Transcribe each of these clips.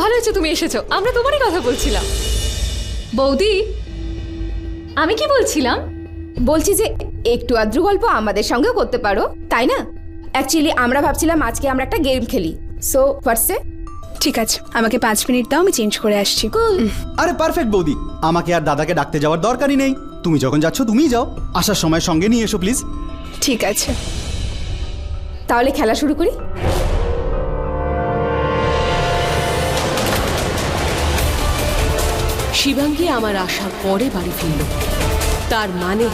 ভালো হয়েছে তুমি এসেছো, আমরা তোমারই কথা বলছিলাম। বৌদি, আমি কি বলছিলাম? বলছি যে একটু আদ্র গল্প আমাদের সঙ্গেও করতে পারো, তাই না? অ্যাকচুয়ালি আমরা ভাবছিলাম আজকে আমরা একটা গেম খেলি। সো হোয়াটসে? ঠিক আছে, আমাকে 5 মিনিট দাও, আমি চেঞ্জ করে আসছি। আরে পারফেক্ট বৌদি, আমাকে আর দাদাকে ডাকতে যাওয়ার দরকারই নেই। তুমি যখন যাচ্ছ তুমিই যাও, আসার সময় সঙ্গে নিয়ে এসো প্লিজ। ঠিক আছে, তাহলে খেলা শুরু করি। শিবাঙ্গী আমার আসার পরে বাড়ি ফিরল। তার মানে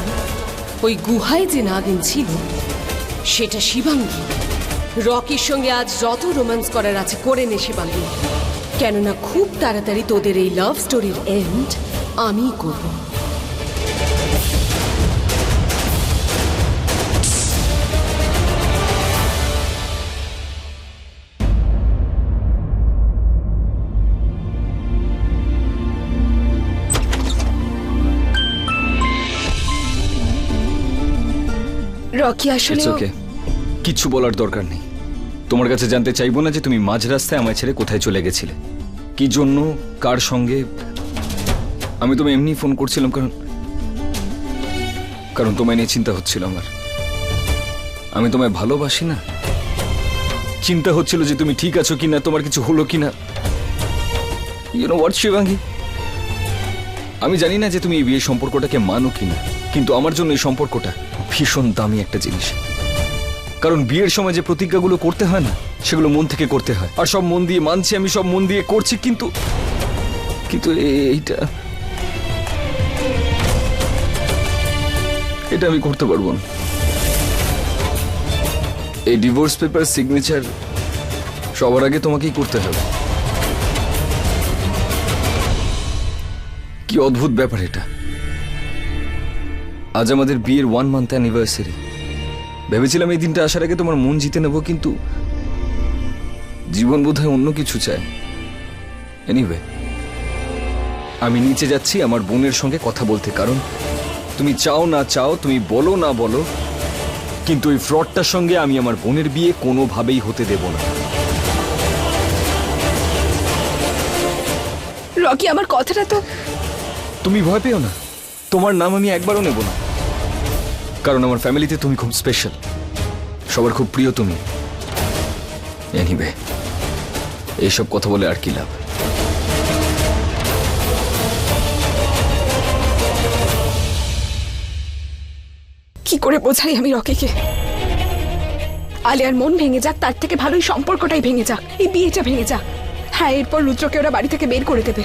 ওই গুহায় যে নাগিন ছিল সেটা শিবাঙ্গী। রকির সঙ্গে আজ যত রোম্যান্স করার আছে করে নে শিবাঙ্গী, কেননা খুব তাড়াতাড়ি তোদের এই লাভ স্টোরির এন্ড আমিই করব। রকি আসলে ইটস ওকে, কিচ্ছু বলার দরকার নেই। তোমার কাছে জানতে চাইবো না যে তুমি মাঝ রাস্তায় আমায় ছেড়ে কোথায় চলে গেছিলে, কি জন্য, কার সঙ্গে। আমি তোমায় এমনি ফোন করছিলাম কারণ তোমায় নিয়ে চিন্তা হচ্ছিল আমার। আমি তোমায় ভালোবাসি না, চিন্তা হচ্ছিল যে তুমি ঠিক আছো কিনা, তোমার কিছু হলো কিনা। ইউ নো হোয়াট শিবাঙ্গী, আমি জানি না যে তুমি এই বিয়ে সম্পর্কটাকে মানো কিনা, কিন্তু আমার জন্য এই সম্পর্কটা ভীষণ দামি একটা জিনিস। কারণ বিয়ের সময় যে প্রতিজ্ঞাগুলো করতে হয় না, সেগুলো মন থেকে করতে হয়। আর সব মন দিয়ে মানছি, আমি সব মন দিয়ে করছি, কিন্তু এটা আমি করতে পারবো না। এই ডিভোর্স পেপার সিগনেচার সবার আগে তোমাকেই করতে হবে। কি অদ্ভুত ব্যাপার এটা। আজ আমাদের বিয়ের 1 মান্থ অ্যানিভার্সারি। ভেবেছিলাম এই দিনটা আসার আগে তোমার মন জিতে নেব, কিন্তু জীবন বোধহয় অন্য কিছু চায়। এনিওয়ে, আমি নিচে যাচ্ছি আমার বোনের সঙ্গে কথা বলতে, কারণ তুমি চাও না চাও, তুমি বলো না বলো, কিন্তু ওই ফ্রডটার সঙ্গে আমি আমার বোনের বিয়ে কোনোভাবেই হতে দেব না। রকি, আমার কথাটা তো। তুমি ভয় পেও না, তোমার নাম আমি একবারও নেব না, কারণ আমার ফ্যামিলিতে তুমি খুব স্পেশাল, সবার খুব প্রিয় তুমি। এনিওয়ে, এইসব কথা বলে আর কি লাভ। কি করে বোঝাই আমি রকিকে? আলিয়ার মন ভেঙে যাক, তার থেকে ভালোই সম্পর্কটাই ভেঙে যাক, এই বিয়েটা ভেঙে যাক। হ্যাঁ, এরপর রুদ্রকে ওরা বাড়ি থেকে বের করে দেবে,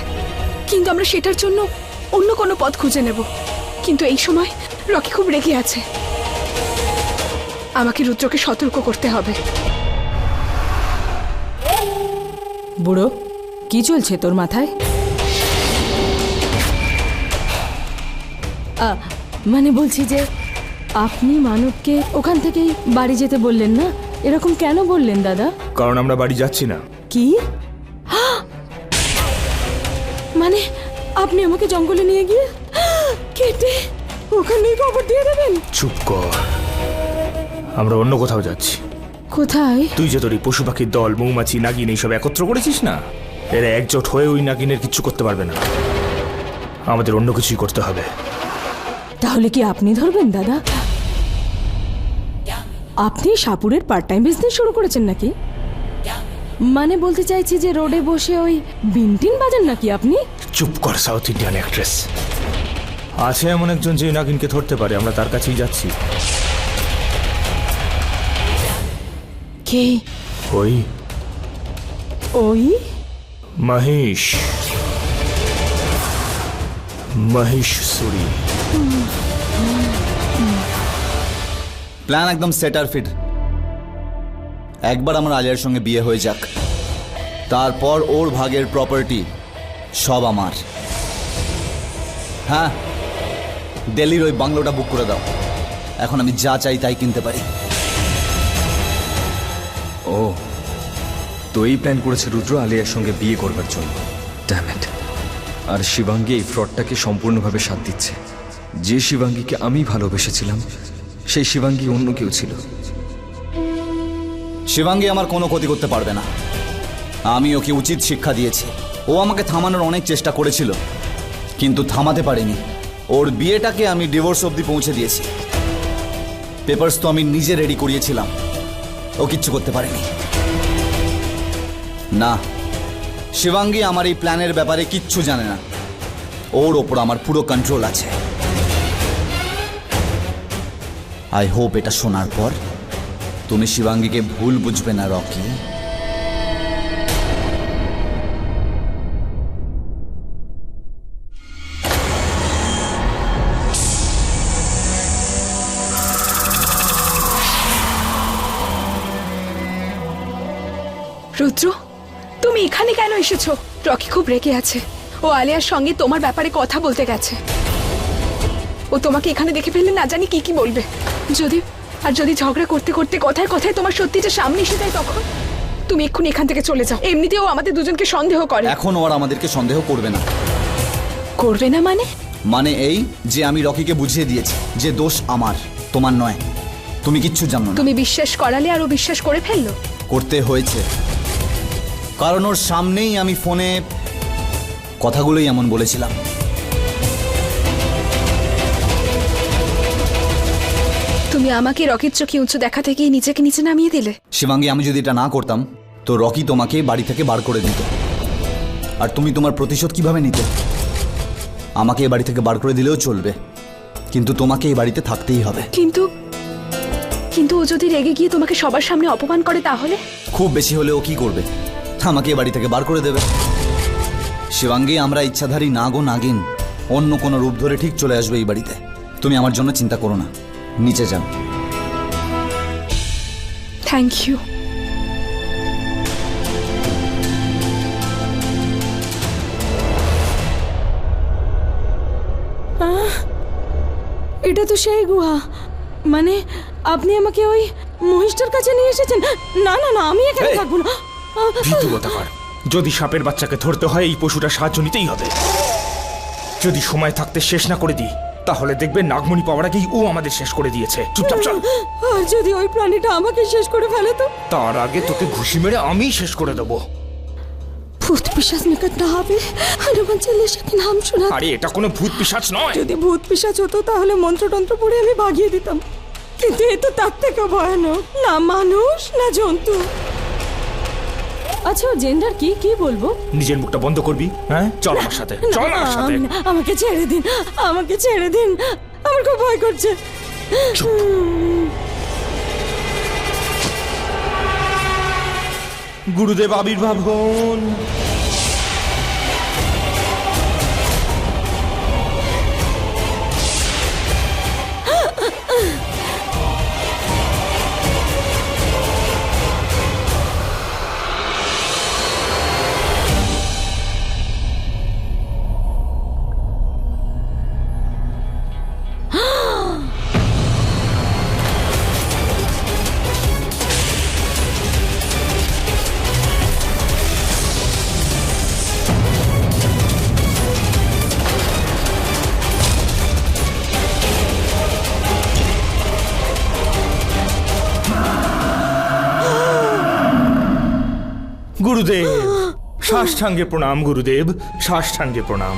কিন্তু আমরা সেটার জন্য অন্য কোনো পথ খুঁজে নেব। কিন্তু এই সময় রকি খুব রেগে আছে, আমাকে রুদ্রকে সতর্ক করতে হবে। বুড়ো, কি চলছে তোর মাথায়? মানে বলছি যে আপনি মানবকে ওখান থেকেই বাড়ি যেতে বললেন না, এরকম কেন বললেন দাদা? কারণ আমরা বাড়ি যাচ্ছি না। কি? মানে আপনি আমাকে জঙ্গলে নিয়ে গিয়ে কেটে ওখানেই কবর দিয়ে দেবেন? চুপ কর, আমরা অন্য কোথাও যাচ্ছি। কোথায়? তুই যে তোর এই পশু পাখির দল, মৌমাছি, নাগিন এইসব একত্র করেছিস না, এরা একজোট হয়ে ওই নাগিনের কিচ্ছু করতে পারবে না। আমাদের অন্য কিছুই করতে হবে। তাহলে কি আপনি ধরবেন দাদা? আপনি সাপুরের পার্ট টাইম বিজনেস শুরু করেছেন নাকি? মানে বলতে চাইছি যে রোডে বসে ওই বিনটিন বাজান নাকি আপনি? চুপ কর, সাউথ ইন্ডিয়ান অ্যাক্ট্রেস। আছে এমন একজন যে নাগিনকে ধরতে পারে, আমরা তার কাছেই যাচ্ছি। কে? ওই ওই মহেশ, মহেশ্বরী। প্ল্যান একদম সেট আর ফিট। একবার আমার আলিয়ার সঙ্গে বিয়ে হয়ে যাক, তারপর ওর ভাগের প্রপার্টি সব আমার। হ্যাঁ, দিল্লির ওই বাংলোটা বুক করে দাও, এখন আমি যা চাই তাই কিনতে পারি। ও, তো এই প্ল্যান করেছে রুদ্র আলিয়ার সঙ্গে বিয়ে করবার জন্য। Damn it. আর শিবাঙ্গী এই ফ্রডটাকে সম্পূর্ণভাবে সাথ দিচ্ছে। যে শিবাঙ্গীকে আমি ভালোবেসেছিলাম, সেই শিবাঙ্গী অন্য কেউ ছিল। শিবাঙ্গী আমার কোনো ক্ষতি করতে পারবে না, আমি ওকে উচিত শিক্ষা দিয়েছি। ও আমাকে থামানোর অনেক চেষ্টা করেছিল, কিন্তু থামাতে পারিনি। ওর বিয়েটাকে আমি ডিভোর্স অবধি পৌঁছে দিয়েছি। পেপারস তো আমি নিজে রেডি করিয়েছিলাম, ও কিচ্ছু করতে পারেনি। না, শিবাঙ্গী আমার এই প্ল্যানের ব্যাপারে কিচ্ছু জানে না। ওর ওপর আমার পুরো কন্ট্রোল আছে। আই হোপ এটা শোনার পর তুমি শিবাঙ্গীকে ভুল বুঝবে না, রকি। রুদ্র, তুমি এখানে কেন এসেছো? রকি খুব রেগে আছে। ও আলিয়ার সঙ্গে তোমার ব্যাপারে কথা বলতে গেছে। ও তোমাকে এখানে দেখে ফেললে না জানি কি কি বলবে। যদি ঝগড়া করতে করতে কথায় কথায় তোমার সত্যিটা সামনে এসে যায়, তখন তুমি এক্ষুনি এখান থেকে চলে যাও। এমনিতেও আমাদের দুজনকে সন্দেহ করে। এখন ও আর আমাদেরকে সন্দেহ করবে না। করবে না মানে? মানে এই যে আমি রকিকে বুঝিয়ে দিয়েছি যে দোষ আমার, তোমার নয়। তুমি কিচ্ছু জানো না। তুমি বিশ্বাস করালে আর ও বিশ্বাস করে ফেললো। করতে হয়েছে, কারণ ওর সামনেই আমি ফোনে কথাগুলোই এমন বলেছিলাম। তুমি আমাকে রকির চোখে উঁচু দেখা থেকেই নিজেকে নিচে নামিয়ে দিলে। শিবাঙ্গী, আমি যদি এটা না করতাম তো রকি তোমাকে বাড়ি থেকে বার করে দিত। আর তুমি তোমার প্রতিশোধ কিভাবে নিতে? আমাকে এই বাড়ি থেকে বার করে দিলেও চলবে, কিন্তু তোমাকে এই বাড়িতে থাকতেই হবে। কিন্তু ও যদি রেগে গিয়ে তোমাকে সবার সামনে অপমান করে, তাহলে? খুব বেশি হলে ও কি করবে? আমাকে এই বাড়ি থেকে বার করে দেবে। শিবাঙ্গী, আমরা ইচ্ছাধারী নাগ ও নাগিন অন্য কোনো রূপ ধরে ঠিক চলে আসবে এই বাড়িতে। তুমি আমার জন্য চিন্তা করো না, নিচে যাও। Thank you. এটা তো সেই গুহা। মানে আপনি আমাকে ওই মহিষটার কাছে নিয়ে এসেছেন? না না না, আমি এখানে থাকবো না। ভীতু কথাকার। যদি সাপের বাচ্চাকে ধরতে হয়, এই পশুটা সাহায্য নিতেই হবে। যদি সময় থাকতে শেষ না করে দিই, তাহলে দেখবে নাগমণি পাওয়ার আগেই ও আমাদের শেষ করে দিয়েছে। চুপচাপ চল। আর যদি ওই প্রাণীটা আমাকে শেষ করে ফেলে তো? তার আগে তোকে ঘুষি মেরে আমি শেষ করে দেবো। ভূত পিশাচ নিকট না হবে, হনুমান চালিসা কি নাম শোনা। আরে এটা কোনো ভূত পিশাচ নয়। যদি ভূত পিশাচ হতো তাহলে মন্ত্রতন্ত্র পড়ে আমি ভাগিয়ে দিতাম, কিন্তু এ তো তার থেকে ভয়ানক। না মানুষ না জন্তু। আচ্ছা, জেন্ডার কি কি বলবো? নিজের মুখটা বন্ধ করবি? হ্যাঁ, চল আমার সাথে, চল আমার সাথে। আমাকে ছেড়ে দিন, আমাকে ছেড়ে দিন, আমার খুব ভয় করছে। গুরুদেব আবির্ভাব হন। গুরুদেব, সাষ্টাঙ্গে প্রণাম। গুরুদেব, সাষ্টাঙ্গে প্রণাম।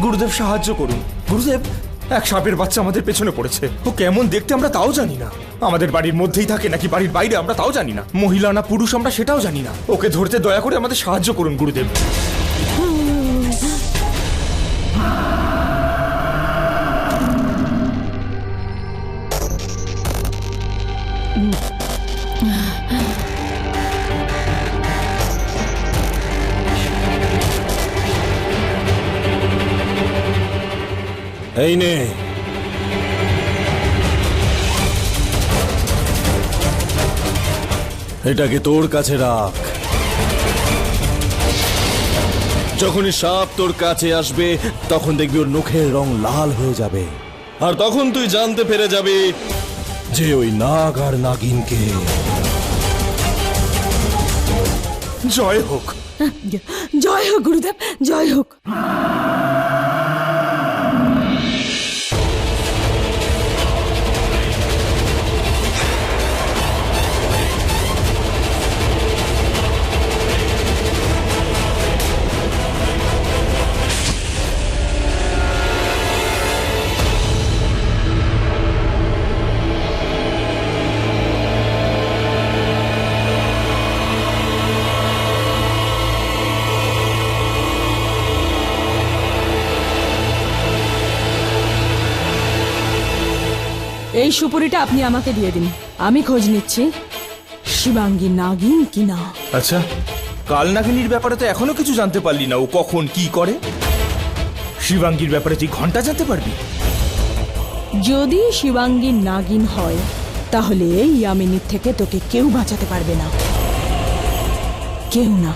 গুরুদেব সাহায্য করুন। গুরুদেব, এক সাপের বাচ্চা আমাদের পেছনে পড়েছে। ও কেমন দেখতে আমরা তাও জানি না। আমাদের বাড়ির মধ্যেই থাকে নাকি বাড়ির বাইরে আমরা তাও জানি না। মহিলা না পুরুষ আমরা সেটাও জানি না। ওকে ধরতে দয়া করে আমাদের সাহায্য করুন গুরুদেব। এই নে, এটাকে তোর কাছে রাখ। যখনই সাপ তোর কাছে আসবে তখন দেখবি ওর নখের রং লাল হয়ে যাবে, আর তখন তুই জানতে পেরে যাবি যে ওই নাগ আর নাগিনকে। জয় হোক। জয় হোক গুরুদেব, জয় হোক। এই সুপুরিটা আপনি আমাকে দিয়ে দিন, আমি খোঁজ নিচ্ছি শিবাঙ্গী নাগিন কিনা। আচ্ছা, কাল নাগিনীর ব্যাপারে তো এখনো কিছু জানতে পারলি না, ও কখন কি করে। শিবাঙ্গীর ব্যাপারে তুই ঘন্টা জানতে পারবি। যদি শিবাঙ্গী নাগিন হয় তাহলে ইয়ামিনীর থেকে তোকে কেউ বাঁচাতে পারবে না, কেউ না।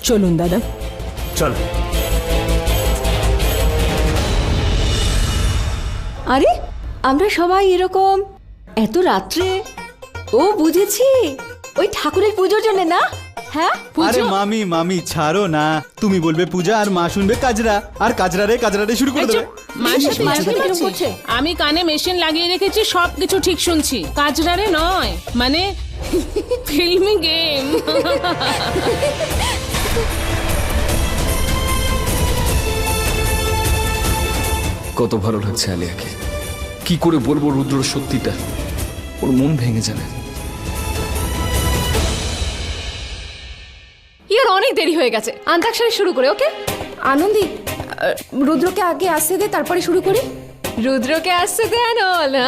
চলুন দাদা। চল। আরে আমরা সবাই এরকম এত রাত্রে, ও বুঝেছি ওই ঠাকুরের পুজোর জন্য না? হ্যাঁ আরে মামি মামি ছাড়ো না, তুমি বলবে পূজা আর মা শুনবে কাজরা, আর কাজরারে কাজরারে শুরু করে দেবে। আমি কানে মেশিন লাগিয়ে রেখেছি, সবকিছু ঠিক শুনছি। কাজরারে নয়, মানে ফিল্মি গেম। কত ভালো লাগছে আলিয়াকে। কি করে বলবো রুদ্র সত্যিটা, ওর মন ভেঙে যাবে। ইয়ার অনেক দেরি হয়ে গেছে, আন্তাক্ষরী শুরু করে। ওকে আনন্দি, রুদ্রকে আগে আসতে দে, তারপরে শুরু করি। রুদ্রকে আসতে দেন না।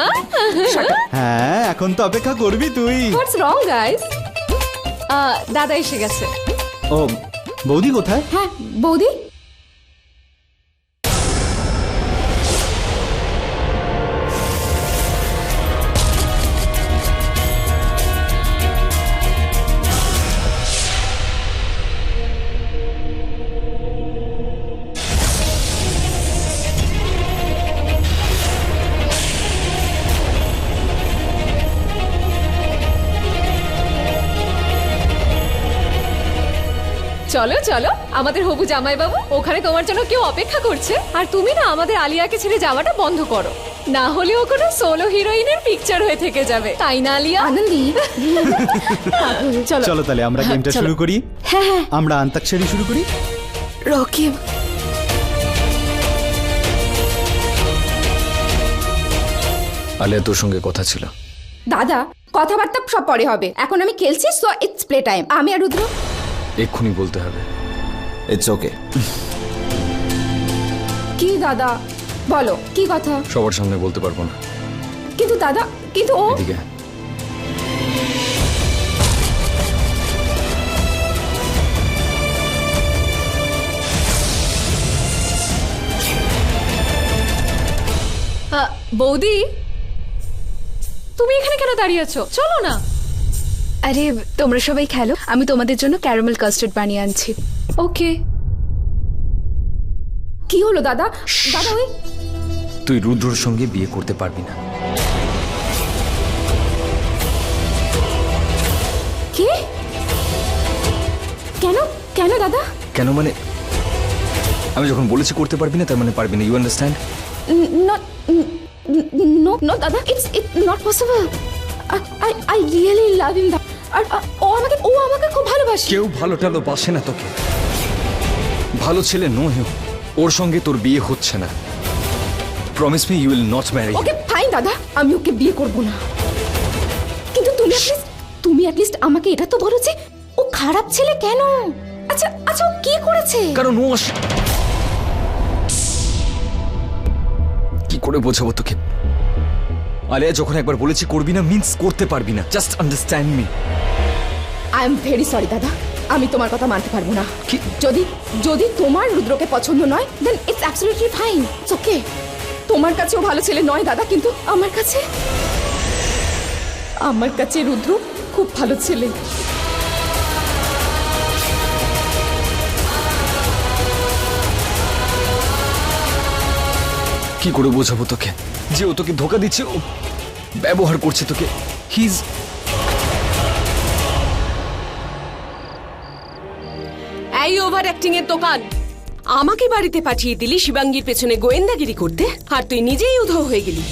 হ্যাঁ, এখন তো অপেক্ষা করবি তুই। হোয়াটস রং গাইস? দাদা এসে গেছে। ও বৌদি কোথায়? হ্যাঁ বৌদি। চলো চলো, আমাদের হবু জামাই বাবু, ওখানে তোমার জন্য কেউ অপেক্ষা করছে। আর তুমি না আমাদের আলিয়াকে ছেড়ে যাওয়াটা বন্ধ করো, না হলে ও কোনো সোলো হিরোইনের পিকচার হয়ে থেকে যাবে, তাই না আলিয়া? আনন্দি চলো তাহলে আমরা গেমটা শুরু করি। হ্যাঁ হ্যাঁ, আমরা আন্তাক্ষরী শুরু করি। রকি, আলিয়া তোর সঙ্গে কথা ছিল। দাদা কথাবার্তা সব পরে হবে, এখন আমি খেলছি, সো ইটস প্লে টাইম। আমি আর রুদ্র। এক্ষুনি বলতে হবে। It's okay. কি দাদা বলো, কি কথা? সবার সামনে বলতে পারবো না। কিন্তু দাদা, কিন্তু ও এদিকে বৌদি, তুমি এখানে কেন দাঁড়িয়ে আছো? চলো না। আরে তোমরা সবাই খেলো, আমি তোমাদের জন্য ক্যারামেল কাস্টার্ড বানিয়ে আনছি। ওকে। কি হলো দাদা? দাদা ওই তুই রুদ্রর সঙ্গে বিয়ে করতে পারবি না। কি? কেন কেন দাদা? কেন মানে, আমি যখন বলেছি করতে পারবি না, তার মানে পারবি না। You understand? নো নো দাদা, it's not possible. I really love him. আর ও আমাকে খুব ভালোবাসে। কেউ ভালো টালো বাসে না তোকে, ভালো ছেলে নয় ও। ওর সঙ্গে তোর বিয়ে হচ্ছে না। Promise me you will not marry. Okay fine দাদা, আমি ওকে বিয়ে করব না। কিন্তু তুমি অ্যাটলিস্ট আমাকে এটা তো বলো যে ও খারাপ ছেলে কেন? আচ্ছা আচ্ছা, ও কি করেছে? কারণ ও কি করে বোঝাবো তোকে? আলিয়া যখন একবার বলেছি করবি না মিন্স করতে পারবি না। Just understand me. I am very sorry দাদা, আমি তোমার কথা মানতে পারবো না। কি? যদি তোমার রুদ্রকে পছন্দ নয়, then it's absolutely fine, it's okay. তোমার কাছেও ভালো ছেলে নয় দাদা, কিন্তু আমার কাছে রুদ্র খুব ভালো ছেলে। কি করে বোঝাবো তোকে যে ও তোকে ধোকা দিচ্ছে, ও ব্যবহার করছে তোকে। হিজ এই ওভার অ্যাক্টিং এর দোকান। আমাকে বাড়িতে পাঠিয়ে দিলি শিবাঙ্গীর পেছনে গোয়েন্দাগিরি করতে, আর তুই নিজেই উধাও হয়ে গেলি।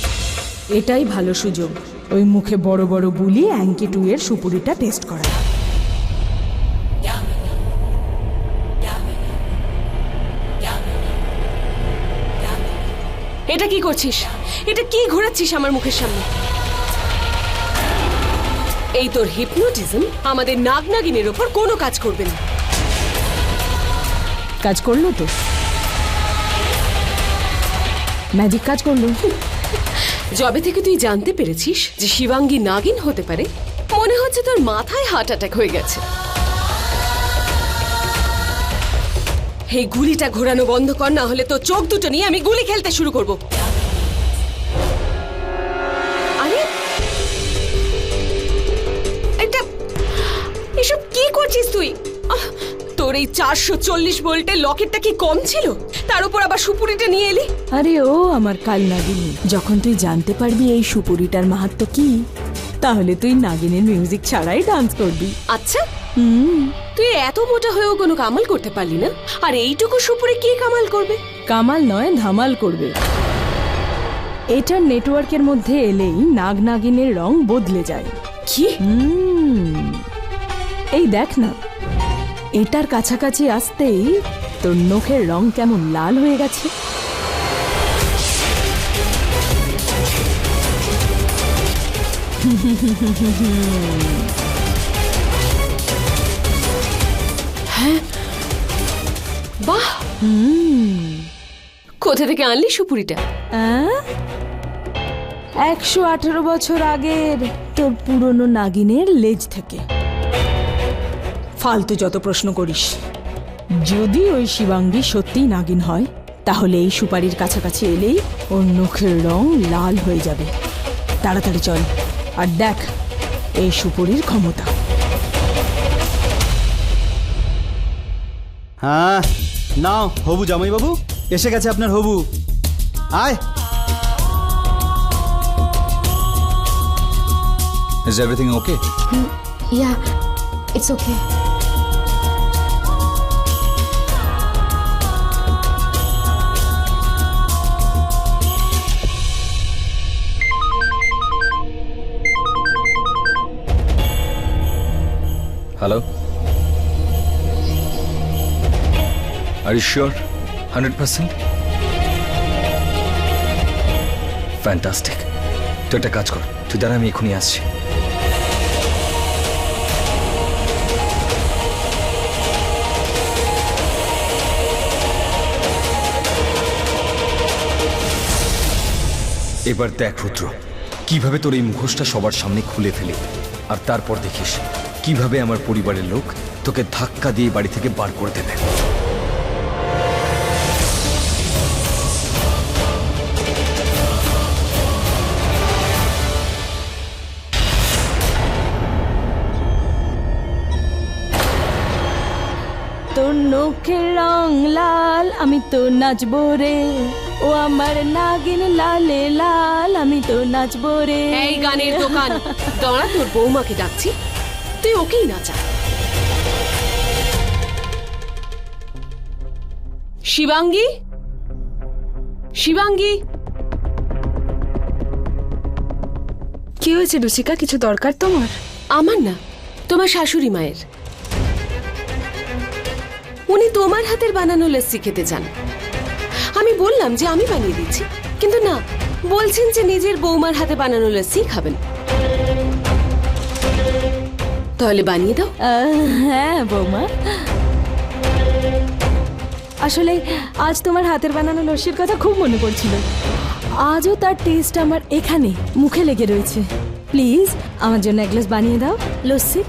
এটাই ভালো সুযোগ, ওই মুখে বড় বড় বুলি অ্যাঙ্কি 2 এর সুপুরিটা টেস্ট করা। এটা কি করছিস? এটা কি ঘোরাচ্ছিস আমার মুখের সামনে? এই তোর হিপনোটিজম আমাদের নাগনাগিনের ওপর কোনো কাজ করবে না। কাজ করলো তো? ম্যাজিক কাজ করলো। যবে থেকে তুই জানতে পেরেছিস যে শিবাঙ্গী নাগিন হতে পারে, মনে হচ্ছে তোর মাথায় হার্ট অ্যাটাক হয়ে গেছে। এই গুলিটা ঘোরানো বন্ধ কর, না হলে তো চোখ দুটো নিয়ে আমি গুলি খেলতে শুরু করব। আরে এটা এসব কি করছিস তুই? তোর এই 440 ভোল্টের লকেটটা কি কম ছিল? তার উপর আবার সুপুরিটা নিয়ে এলি। আরে ও আমার কাল নাগিনী, যখন তুই জানতে পারবি এই সুপুরিটার মাহাত্ম্য কি, তাহলে তুই নাগিনের মিউজিক ছাড়াই ডান্স করবি। আচ্ছা, তুই এত মোটা হয়েও কোনো কামাল করতে পারলি না, আর এইটুকু সুপুরি কি কামাল করবে? কামাল নয়, ধামাল করবে। এটার নেটওয়ার্কের মধ্যে এলেই নাগ নাগিনের রং বদলে যায়। কি? এই দেখ না, এটার কাছাকাছি আসতেই তোর নখের রং কেমন লাল হয়ে গেছে। হ্যাঁ, বাহ, কোথা থেকে আনলি সুপুরিটা? 118 বছর আগের তোর পুরনো নাগিনের লেজ থেকে। ফালতু যত প্রশ্ন করিস। যদি ওই শিবাঙ্গী সত্যিই নাগিন হয়, তাহলে এই সুপারির কাছাকাছি এলেই ওর নখের রং লাল হয়ে যাবে। তাড়াতাড়ি চল আর দেখ এই সুপুরির ক্ষমতা। হ্যাঁ নাও হবু জামাইবাবু, এসে গেছে আপনার হবু। আয়। Is everything okay? Yeah, it's okay. Hello? Are you sure? 100%? Fantastic. তুই একটা কাজ কর, তুই দাঁড়া, আমি এখনই আসছি। এবার দেখ রুদ্র, কিভাবে তোর এই মুখোশটা সবার সামনে খুলে ফেলে, আর তারপর দেখিস কিভাবে আমার পরিবারের লোক তোকে ধাক্কা দিয়ে বাড়ি থেকে বার করে দেবে। তোর নখের রং লাল, আমি তো নাচবো রে। ও আমার নাগিন লালে লাল, আমি তো নাচবো রে। এই গানের দোকান, দাঁড়া, তোর বৌমাকে ডাকছি, তুই ওকেই নাচা। শিবাঙ্গী, শিবাঙ্গী। কি হয়েছে রুচিকা? কিছু দরকার তোমার? আমার না, তোমার শাশুড়ি মায়ের। উনি তোমার হাতের বানানো লস্যি খেতে চান। আমি বললাম যে আমি বানিয়ে দিচ্ছি, কিন্তু না, বলছেন যে নিজের বৌমার হাতে বানানো লস্যি খাবেন। তাহলে বানিয়ে দাও। হ্যাঁ বৌমা, আসলে আজ তোমার হাতের বানানো লস্যির কথা খুব মনে পড়ছিল। আজও তার টেস্ট আমার এখানে মুখে লেগে রয়েছে। প্লিজ আমার জন্য এক গ্লাস বানিয়ে দাও লস্যি।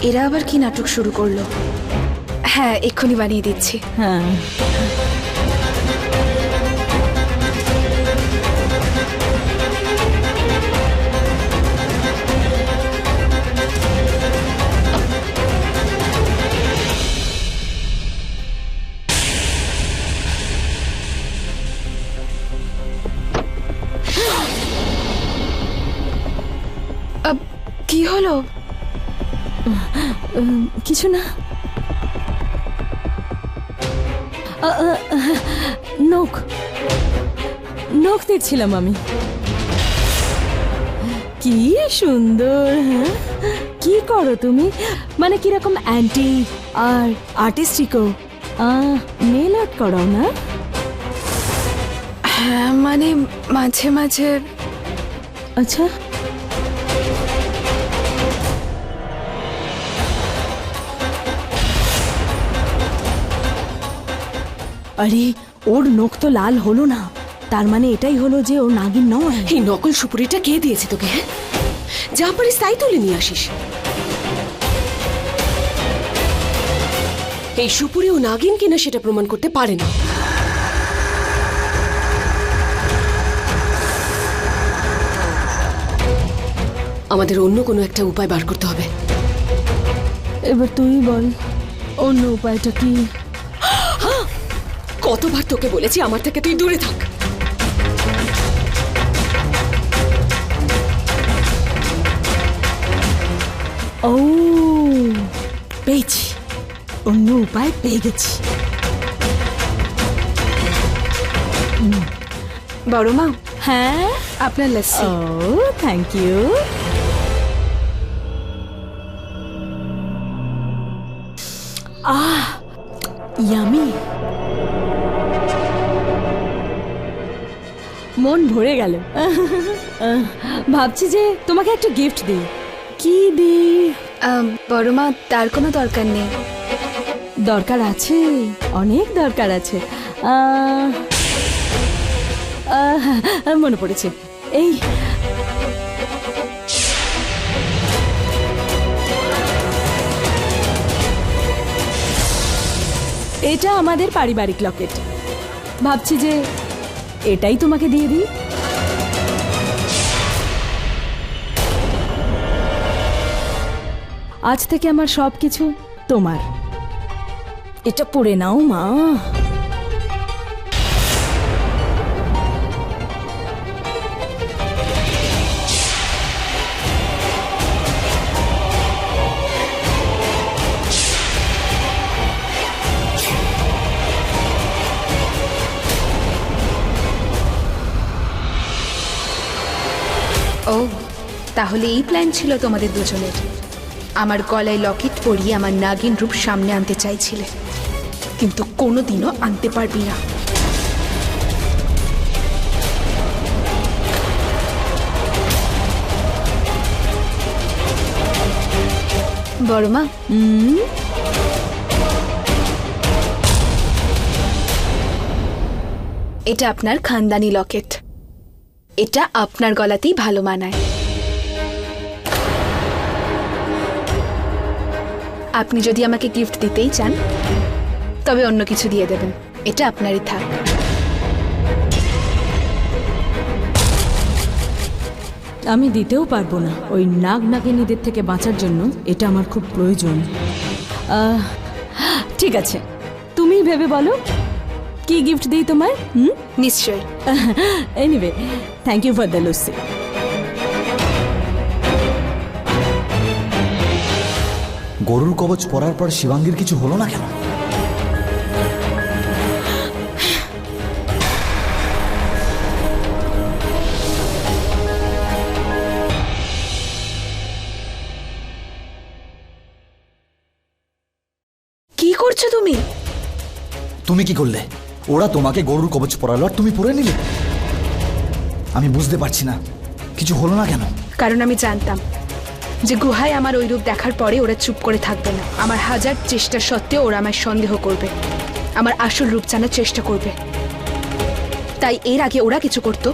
এরা আবার কি নাটক শুরু করলো? হ্যাঁ, এক্ষুনি বানিয়ে দিচ্ছি। হ্যাঁ, কি হলো? কিছু না। নখ নখ দেখছিলাম আমি। কি সুন্দর। হ্যাঁ, কি করো তুমি? মানে কিরকম অ্যান্টি আর আর্টিস্টিকও নেল আর্ট করাও না? হ্যাঁ, মানে মাঝে মাঝে। আচ্ছা, আরে ওর নখ তো লাল হলো না, তার মানে এটাই হলো যে ও নাগিন নয়। এই নকল সুপুরিটা কে দিয়েছে তোকে? হ্যাঁ, যা পারিস তাই তুলে নিয়ে আসিস। এই সুপুরি ও নাগিন কিনা সেটা প্রমাণ করতে পারে না। আমাদের অন্য কোনো একটা উপায় বার করতে হবে। এবার তুই বল অন্য উপায়টা কি? কতবার তোকে বলেছি আমার থেকে তুই দূরে থাক। ও পেয়েছি, অন্য উপায় পেয়ে গেছি। বড় মা, হ্যাঁ, আপনার লস্যি। ও থ্যাংক ইউ। ইয়ামি, মন ভরে গেল। ভাবছি যে তোমাকে একটা গিফট দিই। কি দিই? বড় মা, তার কোনো দরকার নেই। দরকার আছে, অনেক দরকার আছে। মনে পড়েছে, এই এটা আমাদের পারিবারিক লকেট। ভাবছি যে এটাই তোমাকে দিয়ে দিই। আজ থেকে আমার সবকিছু তোমার। এটা পড়ে নাও মা। ও, তাহলে এই প্ল্যান ছিল তোমাদের দুজনের। আমার গলায় লকেট পরিয়ে আমার নাগিন রূপ সামনে আনতে চাইছিলে, কিন্তু কোনোদিনও আনতে পারবি না। বড় মা, এটা আপনার খানদানি লকেট। এটা আপনার গলাতেই ভালো মানায়। আপনি যদি আমাকে গিফট দিতেই চান তবে অন্য কিছু দিয়ে দেবেন, এটা আপনারই থাক। আমি দিতেও পারবো না। ওই নাগ নাগিনীদের থেকে বাঁচার জন্য এটা আমার খুব প্রয়োজন। ঠিক আছে, তুমি ভেবে বলো কি গিফট দিই তোমায়। নিশ্চয়ই। Anyway, thank you for the lassi. গরুর কবচ পরার পর শিবাঙ্গীর কিছু হলো না কেন? কি করছো তুমি? তুমি কি করলে? ওরা তোমাকে গরুর কবচ পরালো আর তুমি পরে নিলে। আমি বুঝতে পারছি না কিছু হলো না কেন। কারণ আমি জানতাম যে গুহায় আমার ওই রূপ দেখার পরে ওরা চুপ করে থাকবে না। আমার হাজার চেষ্টা সত্ত্বেও ওরা আমায় সন্দেহ করবে, আমার আসল রূপ জানার চেষ্টা করবে। তাই এর আগে ওরা কিছু করতো,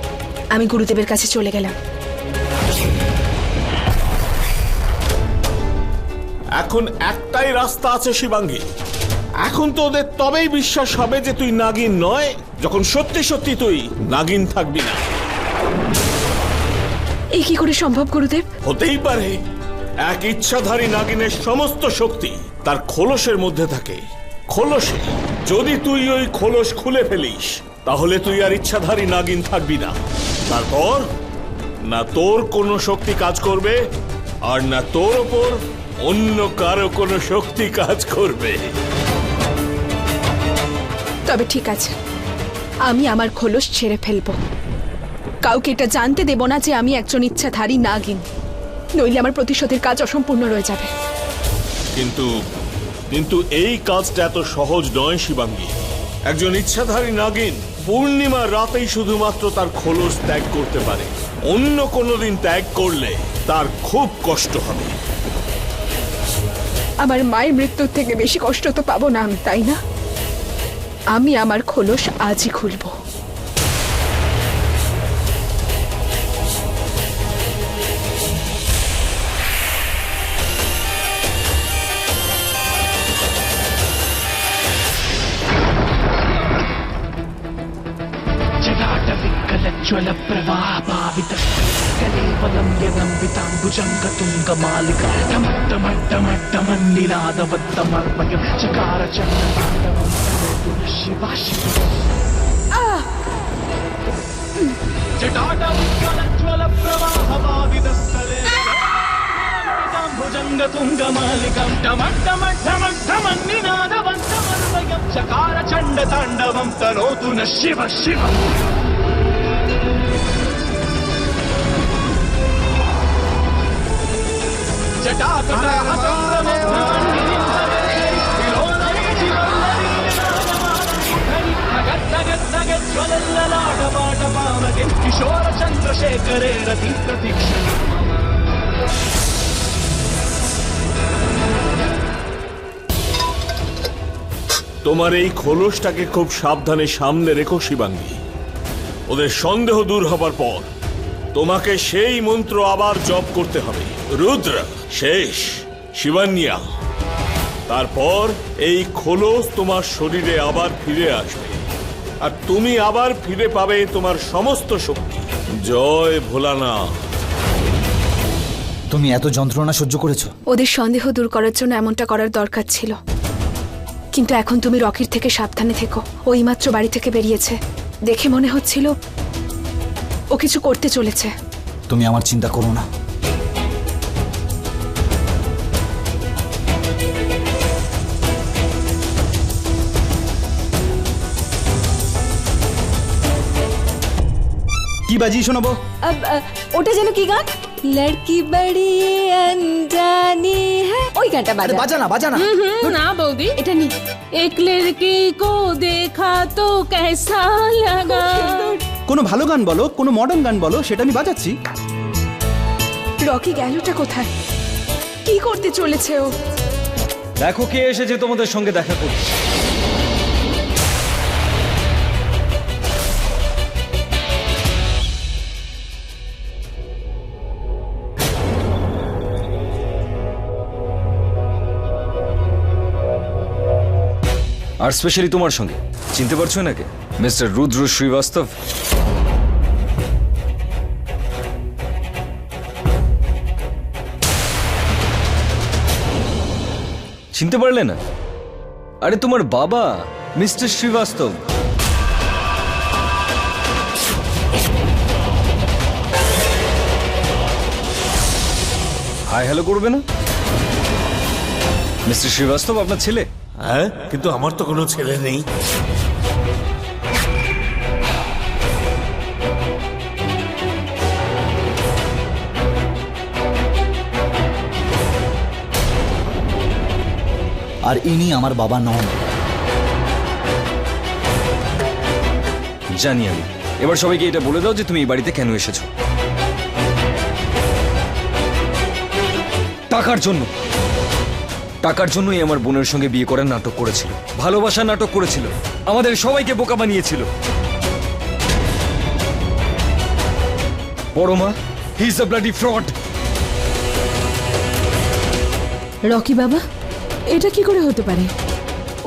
আমি গুরুদেবের কাছে চলে গেলাম। এখন একটাই রাস্তা আছে শিবাঙ্গী। এখন তো ওদের তবেই বিশ্বাস হবে যে তুই নাগিন নয়, যখন সত্যি সত্যি তুই নাগিন থাকবি না। এই কি করে সম্ভব গুরুদেব? হতেই পারে। এক ইচ্ছাধারী নাগিনের সমস্ত শক্তি তার খোলসের মধ্যে থাকে। খোলসে যদি তুই ওই খোলস খুলে ফেলিস তাহলে তুই আর ইচ্ছাধারী নাগিন থাকবি না। তারপর না তোর কোনো শক্তি কাজ করবে আর না তোর ওপর অন্য কারো কোনো শক্তি কাজ করবে। তবে ঠিক আছে, আমি আমার খোলস ছেড়ে ফেলবো। কাউকে এটা জানতে দেব না যে আমি একজন ইচ্ছাধারী নাগিন, নইলে আমার প্রতিশোধের কাজ অসম্পূর্ণ রয়ে যাবে। কিন্তু এই কাজটা এত সহজ নয় শিবাঙ্গী। একজন ইচ্ছাধারী নাগিন পূর্ণিমার রাতেই শুধুমাত্র তার খোলস ত্যাগ করতে পারে। অন্য কোনো দিন ত্যাগ করলে তার খুব কষ্ট হবে। আমার মায়ের মৃত্যুর থেকে বেশি কষ্ট তো পাবো না আমি, তাই না? আমি আমার খোলস আজই খুলবো। ज्वलप्रवाहभावित कलेवलं यदम्बिताम्बुजङ्गतुङ्गमालिका धमट्टमट्टमट्टमन्निनादबद्धमर्मयं चकार चन्द्रताण्डवं पुनः शिवा शिवा जटाटमुज्ज्वलप्रवाहभावितस्थले भुजङ्गतुङ्गमालिकं डमट्टमट्टमट्टमन्निनादबद्धमर्मयं चकार चण्डताण्डवं तनोतु नः शिव शिव किशोर चंद्रशेखरे रति प्रतीक्षण তোমার এই খোলসটাকে খুব সাবধানে সামনে রেখো শিবাঙ্গী। ওদের সন্দেহ দূর হবার পর তোমাকে সেই মন্ত্র আবার জপ করতে হবে। রুদ্র শেষ শিবান্যা। তারপর এই খোলস তোমার শরীরে আবার ফিরে আসবে আর তুমি আবার ফিরে পাবে তোমার সমস্ত শক্তি। জয় ভোলানাথ। তুমি এত যন্ত্রণা সহ্য করেছো? ওদের সন্দেহ দূর করার জন্য এমনটা করার দরকার ছিল, কিন্তু এখন তুমি রকির থেকে সাবধানে থেকো। ওই মাত্র বাড়ি থেকে বেরিয়েছে, দেখে মনে হচ্ছিল ও কিছু করতে চলেছে। তুমি আমার চিন্তা করো না। কি বাজিয়ে শোনাবো? ওটা যেন কি গান? লড়কি বড়ি अनजानी है, ওই গানটা বাজা। বাজানা বাজানা। না বৌদি, এটা নি। एक लड़की को देखा तो कैसा लगा। কোনো ভালো গান বলো, কোনো মডার্ন গান বলো, সেটা আমি বাজাচ্ছি। রকি গেলটা কোথায়? কি করতে চলেছে ও? দেখো কে এসেছে তোমাদের সঙ্গে দেখা করতে। আর স্পেশালি তোমার সঙ্গে। চিনতে পারছো নাকি? মিস্টার রুদ্র শ্রীবাস্তব। চিনতে পারলে না? আরে তোমার বাবা মিস্টার শ্রীবাস্তব। হাই হ্যালো করবে না? মিস্টার শ্রীবাস্তব আপনার ছেলে? হ্যাঁ, কিন্তু আমার তো কোনো ছেলে নেই। আর ইনি আমার বাবা নন। জানি আমি। এবার সবাইকে এটা বলে দাও যে তুমি এই বাড়িতে কেন এসেছো। টাকার জন্য। টাকার জন্যই আমার বোনের সঙ্গে বিয়ে করার নাটক করেছিল, ভালোবাসার নাটক করেছিল, আমাদের সবাইকে বোকা বানিয়েছিল। বড় মা, he is a bloody fraud. Rocky বাবা, এটা কি করে হতে পারে?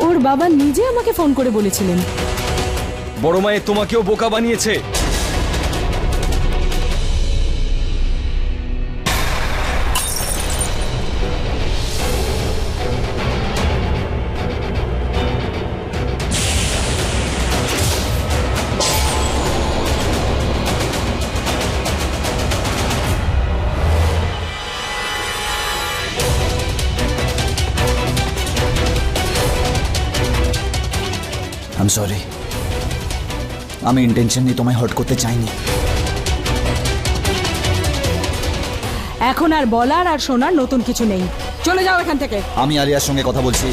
ওর বাবা নিজে আমাকে ফোন করে বলেছিলেন। বড় মায়ে তোমাকেও বোকা বানিয়েছে। I am sorry. আমি ইন্টেনশনলি তোমায় হার্ট করতে চাইনি। এখন আর বলার আর শোনার নতুন কিছু নেই। চলে যাও এখান থেকে। আমি আলিয়ার সঙ্গে কথা বলছি।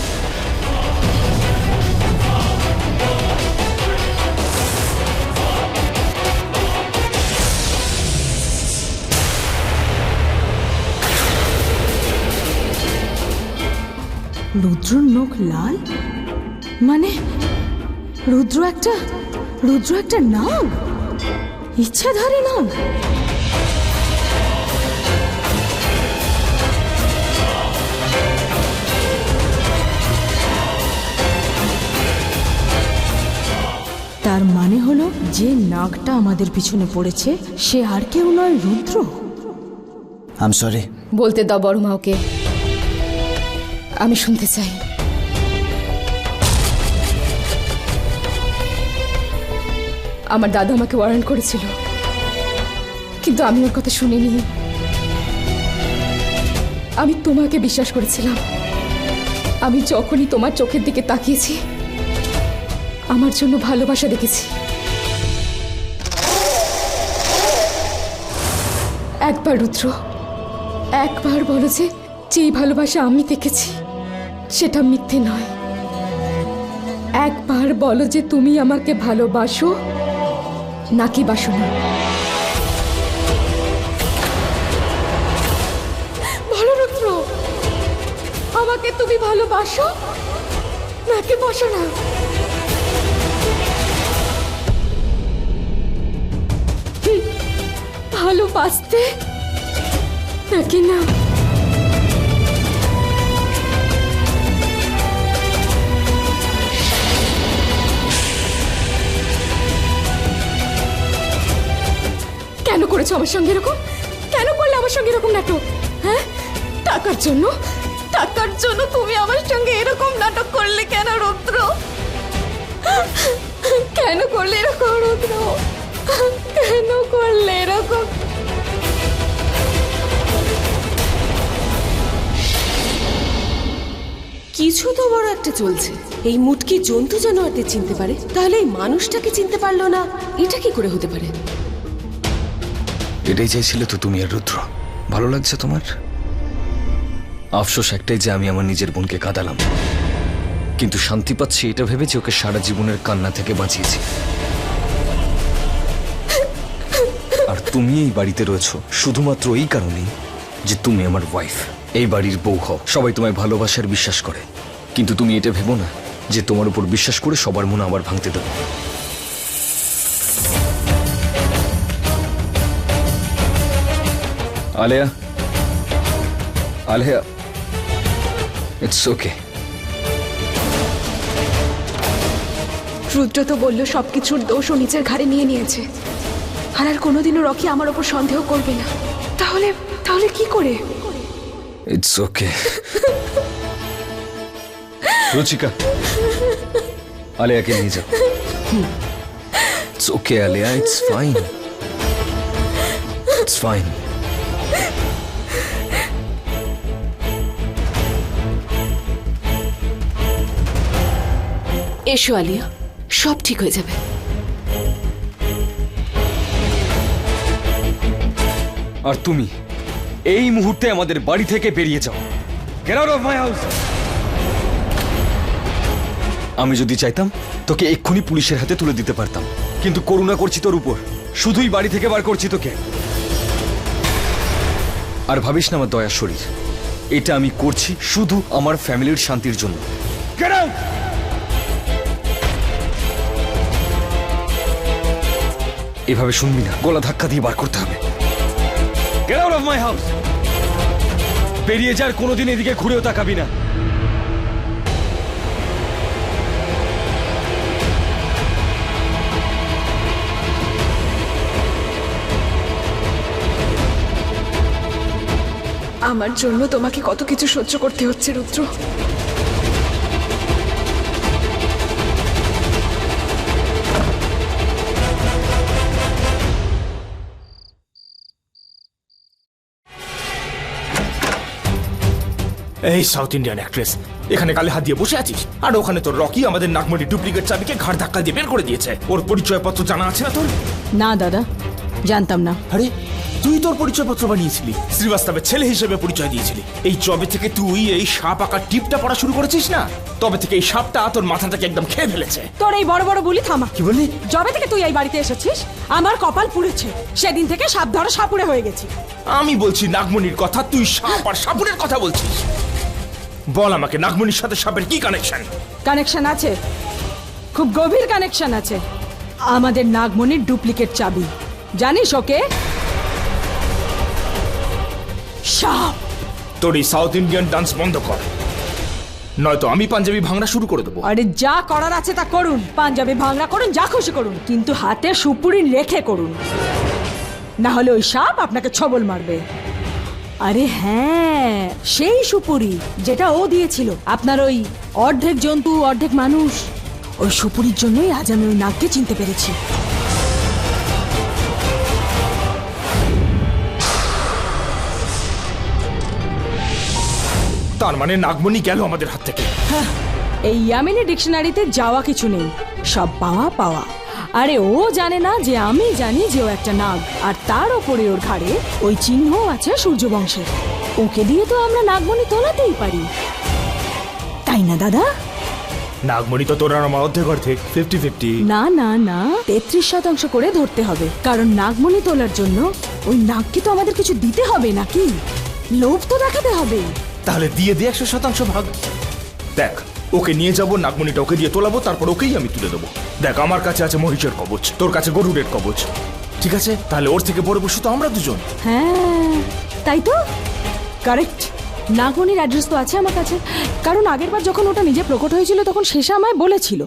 রুদ্রর নখ লাল মানে রুদ্র একটা নাগ, ইচ্ছাধারী নাগ। তার মানে হলো যে নাগটা আমাদের পিছনে পড়েছে সে আর কেউ নয়, রুদ্র। আম সরি। বলতে দাও বড় মা ওকে, আমি শুনতে চাই। আমার দাদা আমাকে ওয়ারেন্ট করেছিল, কিন্তু আমি ওর কথা শুনিনি। আমি তোমাকে বিশ্বাস করেছিলাম। আমি যখনই তোমার চোখের দিকে তাকিয়েছি, আমার জন্য ভালোবাসা দেখেছি। একবার রুদ্র, একবার বলো যে যেই ভালোবাসা আমি দেখেছি সেটা মিথ্যে নয়। একবার বলো যে তুমি আমাকে ভালোবাসো নাকি বাসো না। বলো রুদ্র, আমাকে তুমি ভালোবাসো নাকি বাসো না? ভালোবাসতে নাকি না? কেন করেছো আমার সঙ্গে এরকম? কেন করলে আমার সঙ্গে এরকম নাটক? হ্যাঁ, টাকার জন্য? টাকার জন্য তুমি আমার সঙ্গে এরকম নাটক করলে কেন রুদ্র? কেন করলে এরকম রুদ্র? কেন করলে এরকম? কিছু তো বড় একটা চলছে। এই মুটকি জন্তু জানোয়ারদের চিনতে পারে, তাহলে এই মানুষটাকে চিনতে পারলো না, এটা কি করে হতে পারে? এটাই চাইছিলে তো তুমি আর রুদ্র? ভালো লাগছে তোমার? আফসোস একটাই যে আমি আমার নিজের বোনকে কাঁদালাম, কিন্তু শান্তি পাচ্ছি এটা ভেবে যে ওকে সারা জীবনের কান্না থেকে বাঁচিয়েছি। আর তুমি এই বাড়িতে রয়েছো শুধুমাত্র এই কারণেই যে তুমি আমার ওয়াইফ, এই বাড়ির বউ হও। সবাই তোমায় ভালোবাসার বিশ্বাস করে, কিন্তু তুমি এটা ভেবো না যে তোমার উপর বিশ্বাস করে সবার মন আবার ভাঙতে দেবো। আলেয়া, আলেয়া, ইটস ওকে। রুদ্র তো বললো সবকিছুর দোষ ও নিজের ঘাড়ে নিয়ে নিয়েছে, আর কোনোদিনও রকি আমার ওপর সন্দেহ করবে না। তাহলে তাহলে কি করে? It's okay. রুচিকা, আলেয়াকে নিয়ে যাও। It's okay Aleya, it's fine, it's fine. এসো আলিয়া, সব ঠিক হয়ে যাবে। আর তুমি এই মুহূর্তে আমাদের বাড়ি থেকে বেরিয়ে যাও। Get out of my house. আমি যদি চাইতাম তোকে এক্ষুনি পুলিশের হাতে তুলে দিতে পারতাম, কিন্তু করুণা করছি তোর উপর, শুধুই বাড়ি থেকে বার করছি তোকে। আর ভাবিস না আমার দয়ার শরীর, এটা আমি করছি শুধু আমার ফ্যামিলির শান্তির জন্য। Get out. এভাবে শুনবি না, গলা ধাক্কা দিয়ে বার করতে হবে। Get out of my house! বেরিয়ে যার, কোনোদিন এদিকে ঘুরেও তাকাবি না। আমার জন্য তোমাকে কত কিছু সহ্য করতে হচ্ছে রুদ্র। এই সাউথ ইন্ডিয়ান অ্যাক্ট্রেস, এখানে কালে হাত দিয়ে বসে আছিস, আর ওখানে তোর রকি আমাদের নাগমণি ডুপ্লিকেট চাবিকে ঘাড় ধাক্কা দিয়ে বের করে দিয়েছে। ওর পরিচয়পত্র জানা আছে না তোর? না দাদা, জানতাম না। আরে তুই তোর পরিচয়পত্র বানিয়েছিলি, শ্রীবাস্তবের ছেলে হিসেবে পরিচয় দিয়েছিলি। এই জবে থেকে তুই এই সাপ আঁকার টিপটা পড়া শুরু করেছিস না, তবে থেকে এই সাপটা তোর মাথাটাকে একদম খেয়ে ফেলেছে। তোর এই বড় বড় বুলি থামা। কি বললি? যবে থেকে তুই এই বাড়িতে এসেছিস আমার কপাল পুড়েছে, সেদিন থেকে সাপ ধরা সাপুড়ে হয়ে গেছি। আমি বলছি নাগমণির কথা, তুই সাপ আর সাপুরের কথা বলছিস। বল আমাকে, নাগমণির সাথে সাপের কি কানেকশন? কানেকশন আছে, খুব গভীর কানেকশন আছে। আমাদের নাগমণির ডুপ্লিকেট চাবি, জানিস ওকে? সাপ। তোর এই সাউথ ইন্ডিয়ান ডান্স বন্ধ কর। নয়তো আমি পাঞ্জাবি ভাঙড়া শুরু করে দেবো। আরে যা করার আছে তা করুন, পাঞ্জাবি ভাঙড়া করুন, যা খুশি করুন, কিন্তু হাতে সুপুরি রেখে করুন, না হলে ওই সাপ আপনাকে ছবল মারবে। আরে হ্যাঁ, সেই সুপুরি যেটা ও দিয়েছিল, আপনার ওই অর্ধেক জন্তু অর্ধেক মানুষ, ওই সুপুরির জন্যই আজ আমি ওই নাগকে চিনতে পেরেছি। তার মানে নাগমণি গেল আমাদের হাত থেকে। এই ইয়ামিনী ডিকশনারিতে যাওয়া কিছু নেই, সব পাওয়া পাওয়া। আরে ও জানে না যে আমি জানি যে ও একটা নাগ, আর তার ওপরে ওর ঘাড়ে ওই চিহ্ন আছে সূর্যবংশের। ওকে দিয়ে তো আমরা নাগমণি তোলাতেই পারি, তাই না দাদা? নাগমণি তো তোর আর আমার অর্ধেক অর্ধেক, 50-50। না না না, 33% করে ধরতে হবে, কারণ নাগমণি তোলার জন্য ওই নাগকে তো আমাদের কিছু দিতে হবে নাকি, লোভ তো দেখাতে হবে। তাহলে দিয়ে দে 100% ভাগ। দেখ, ওকে নিয়ে যাবো, নাগমণিটা ওকে দিয়ে তোলাবো, তারপর ওকেই আমি তুলে দেবো। দেখ, আমার কাছে আছে মহিষের কবচ, তোর কাছে গরুরের কবচ, ঠিক আছে? তাহলে ওর থেকে বড় পশু তো আমরা দুজন। হ্যাঁ তাই তো, কারেক্ট। নাগমণির অ্যাড্রেস তো আছে আমার কাছে, কারণ আগেরবার যখন ওটা নিজে প্রকট হয়েছিল তখন শেষে আমায় বলেছিল।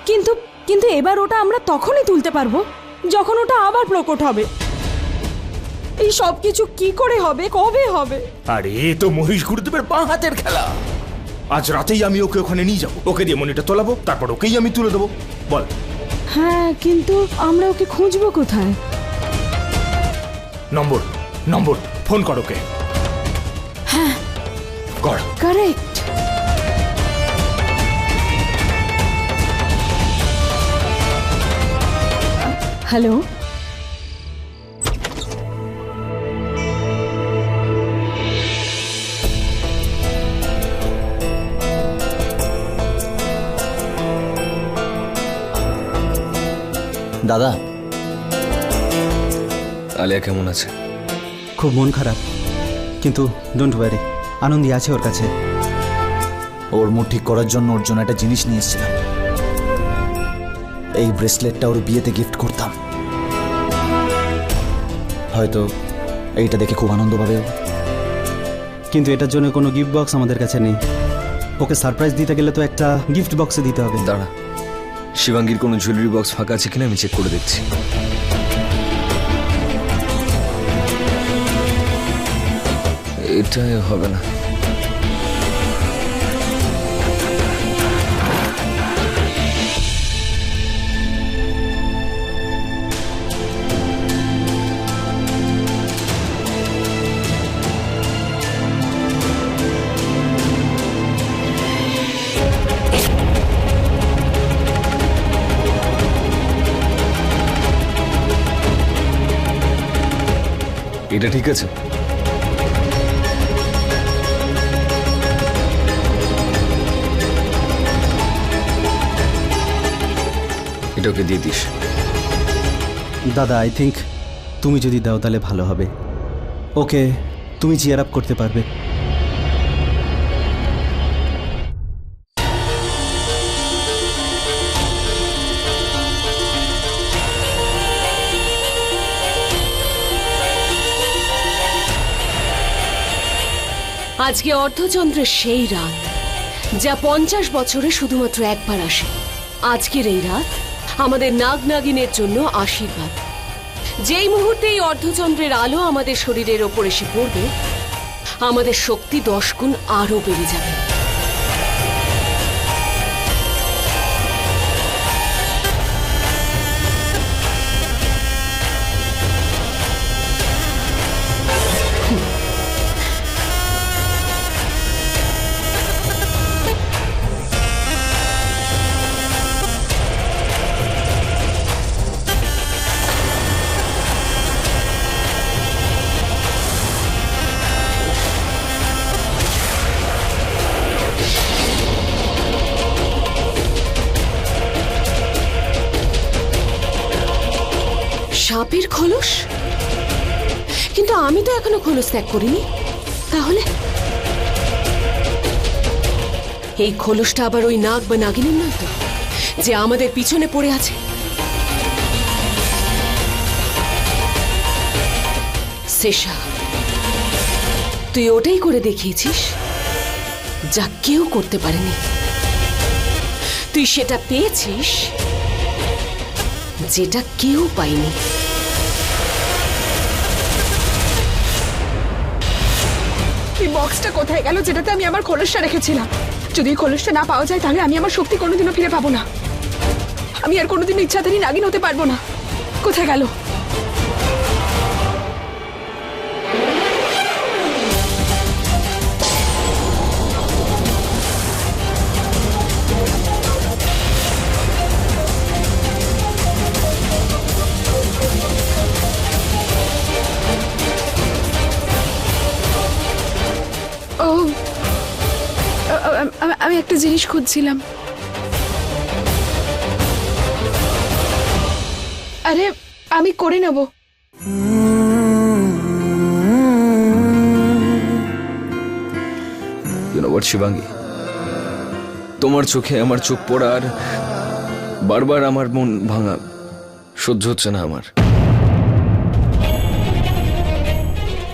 কিন্তু কিন্তু এবার ওটা আমরা তখনই তুলতে পারবো যখন ওটা আবার প্রকট হবে। এই সব কিছু কি করে হবে, কবে হবে? আরে এ তো মহিষ গুরুদেবের বাঁ হাতের খেলা। আজ রাতেই আমি ওকে ওখানে নিয়ে যাবো, ওকে দিয়ে মণিটা তোলাবো, তারপর ওকেই আমি তুলে দেবো। বল। হ্যাঁ, কিন্তু আমরা ওকে খুঁজবো কোথায়? নম্বর ফোন কর ওকে। হ্যাঁ কর। কারেক্ট। হ্যালো, দাদা, আলিয়া কেমন আছে? খুব মন খারাপ, কিন্তু ডোন্ট ওয়ারি, আনন্দী আছে ওর কাছে। ওর মুড ঠিক করার জন্য ওর জন্য একটা জিনিস নিয়ে এসেছিলাম। এই ব্রেসলেটটা ওর বিয়েতে গিফট করতাম, হয়তো এইটা দেখে খুব আনন্দ পাবে। কিন্তু এটার জন্য কোনো গিফট বক্স আমাদের কাছে নেই। ওকে সারপ্রাইজ দিতে গেলে তো একটা গিফট বক্সে দিতে হবে। দাঁড়া, শিবাঙ্গীর কোনো জুয়েলারি বক্স ফাঁকা আছে কিনা আমি চেক করে দেখছি। এটা হবে না। এটা ঠিক আছে? এটা ওকে দিয়ে দিস। দাদা, আই থিঙ্ক তুমি যদি দাও তাহলে ভালো হবে। ওকে তুমি চিয়ার আপ করতে পারবে। আজকে অর্ধচন্দ্রের সেই রাত, যা 50 বছরে শুধুমাত্র একবার আসে। আজকের এই রাত আমাদের নাগ নাগিনের জন্য আশীর্বাদ। যেই মুহূর্তে এই অর্ধচন্দ্রের আলো আমাদের শরীরের ওপর এসে পড়বে, আমাদের শক্তি 10 গুণ আরো বেড়ে যাবে। সাপের খোলস? কিন্তু আমি তো এখনো খোলস ত্যাগ করিনি। তাহলে এই খোলসটা আবার ওই নাগ বা নাগিনীর নয় তো, যে আমাদের পিছনে পড়ে আছে? শেষা, তুই ওটাই করে দেখিয়েছিস। যা কেউ করতে পারেনি। তুই সেটা পেয়েছিস যেটা কেউ পায়নি। এই বক্সটা কোথায় গেল যেটাতে আমি আমার খোলসটা রেখেছিলাম? যদি এই খোলসটা না পাওয়া যায় তাহলে আমি আমার শক্তি কোনোদিনও ফিরে পাবো না। আমি আর কোনোদিনও ইচ্ছাধারী নাগিন হতে পারবো না। কোথায় গেল? ও, আমি একটা জিনিস খুঁজছিলাম। আরে আমি করে নেব। শিবাঙ্গী, তোমার চোখে আমার চোখ পড়া আর বারবার আমার মন ভাঙা সহ্য হচ্ছে না আমার।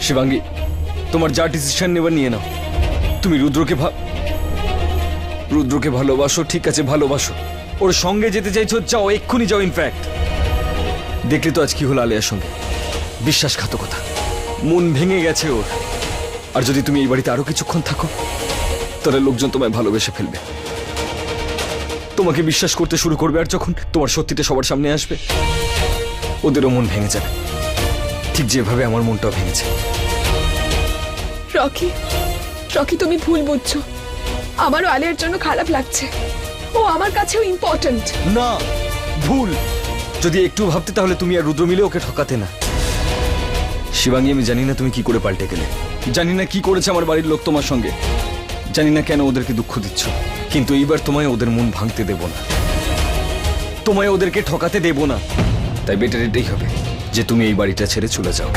শিবাঙ্গী, তোমার যা ডিসিশন নেবার নিয়ে নাও। তুমি রুদ্রকে ভালোবাসো, ঠিক আছে ভালোবাসো। ওর সঙ্গে যেতে চাইছো, যাও, এক্ষুনি যাও। ইনফ্যাক্ট দেখলে তো আজ কি হলো আলিয়ার সঙ্গে। বিশ্বাসঘাতকতা, মন ভেঙে গেছে ওর। আর যদি তুমি এই বাড়িতে আরো কিছুক্ষণ থাকো তাহলে লোকজন তোমায় ভালোবেসে ফেলবে, তোমাকে বিশ্বাস করতে শুরু করবে। আর যখন তোমার সত্যিটা সবার সামনে আসবে ওদেরও মন ভেঙে যাবে, ঠিক যেভাবে আমার মনটাও ভেঙেছে। রকি, রকি তুমি ভুল বুঝছো। আমারও আলিয়ার জন্য খারাপ লাগছে। ও আমার কাছেও ইম্পর্ট্যান্ট। না, ভুল। যদি একটু ভাবতে তাহলে তুমি আর রুদ্র মিলে ওকে ঠকাতে না। শিবাঙ্গী, আমি জানি না তুমি কি করে পাল্টে গেলে, জানি না কি করেছে আমার বাড়ির লোক তোমার সঙ্গে, জানি না কেন ওদেরকে দুঃখ দিচ্ছ, কিন্তু এইবার তোমায় ওদের মন ভাঙতে দেব না, তোমায় ওদেরকে ঠকাতে দেব না। তাই বেটার এটাই হবে যে তুমি এই বাড়িটা ছেড়ে চলে যাও।